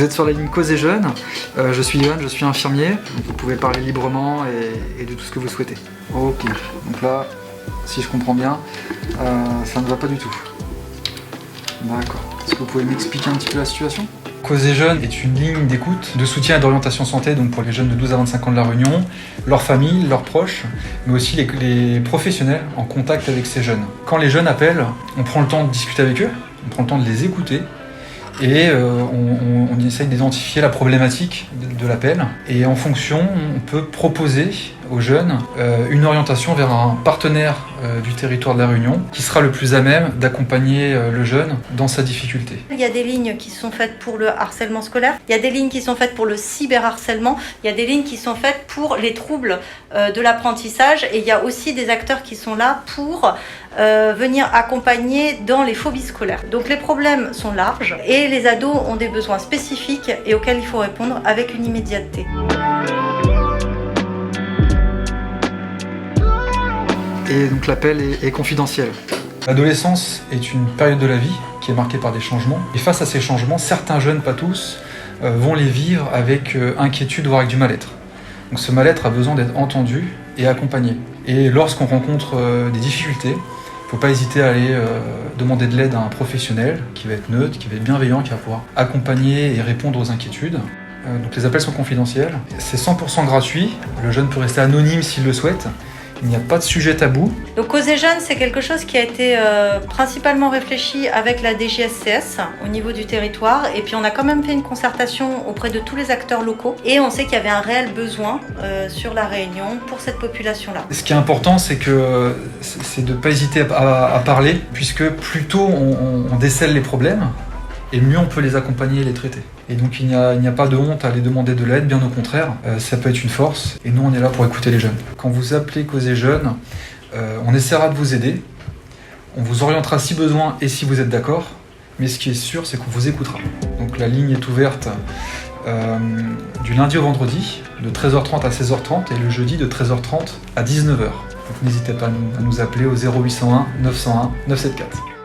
êtes sur la ligne Causer Jeunes. Je suis Yohan, je suis infirmier. Donc vous pouvez parler librement et de tout ce que vous souhaitez. Ok, donc là, si je comprends bien, ça ne va pas du tout. D'accord. Est-ce que vous pouvez m'expliquer un petit peu la situation ? Causer Jeunes est une ligne d'écoute, de soutien et d'orientation santé donc pour les jeunes de 12 à 25 ans de La Réunion, leurs familles, leurs proches, mais aussi les professionnels en contact avec ces jeunes. Quand les jeunes appellent, on prend le temps de discuter avec eux, on prend le temps de les écouter, et on essaye d'identifier la problématique de l'appel. Et en fonction, on peut proposer aux jeunes une orientation vers un partenaire du territoire de La Réunion qui sera le plus à même d'accompagner le jeune dans sa difficulté. Il y a des lignes qui sont faites pour le harcèlement scolaire, il y a des lignes qui sont faites pour le cyberharcèlement, il y a des lignes qui sont faites pour les troubles de l'apprentissage, et il y a aussi des acteurs qui sont là pour venir accompagner dans les phobies scolaires. Donc les problèmes sont larges et les ados ont des besoins spécifiques et auxquels il faut répondre avec une immédiateté. Et donc l'appel est confidentiel. L'adolescence est une période de la vie qui est marquée par des changements. Et face à ces changements, certains jeunes, pas tous, vont les vivre avec inquiétude, voire avec du mal-être. Donc ce mal-être a besoin d'être entendu et accompagné. Et lorsqu'on rencontre des difficultés, il ne faut pas hésiter à aller demander de l'aide à un professionnel qui va être neutre, qui va être bienveillant, qui va pouvoir accompagner et répondre aux inquiétudes. Donc les appels sont confidentiels. C'est 100% gratuit. Le jeune peut rester anonyme s'il le souhaite. Il n'y a pas de sujet tabou. Donc Causer Jeunes, c'est quelque chose qui a été principalement réfléchi avec la DGSCS au niveau du territoire. Et puis on a quand même fait une concertation auprès de tous les acteurs locaux. Et on sait qu'il y avait un réel besoin sur La Réunion pour cette population-là. Ce qui est important, c'est de ne pas hésiter à parler, puisque plus tôt on décèle les problèmes, et mieux on peut les accompagner et les traiter. Et donc il n'y a pas de honte à aller demander de l'aide, bien au contraire, ça peut être une force, et nous on est là pour écouter les jeunes. Quand vous appelez Causer Jeunes, on essaiera de vous aider, on vous orientera si besoin et si vous êtes d'accord, mais ce qui est sûr, c'est qu'on vous écoutera. Donc la ligne est ouverte du lundi au vendredi, de 13h30 à 16h30, et le jeudi de 13h30 à 19h. Donc n'hésitez pas à nous appeler au 0801 901 974.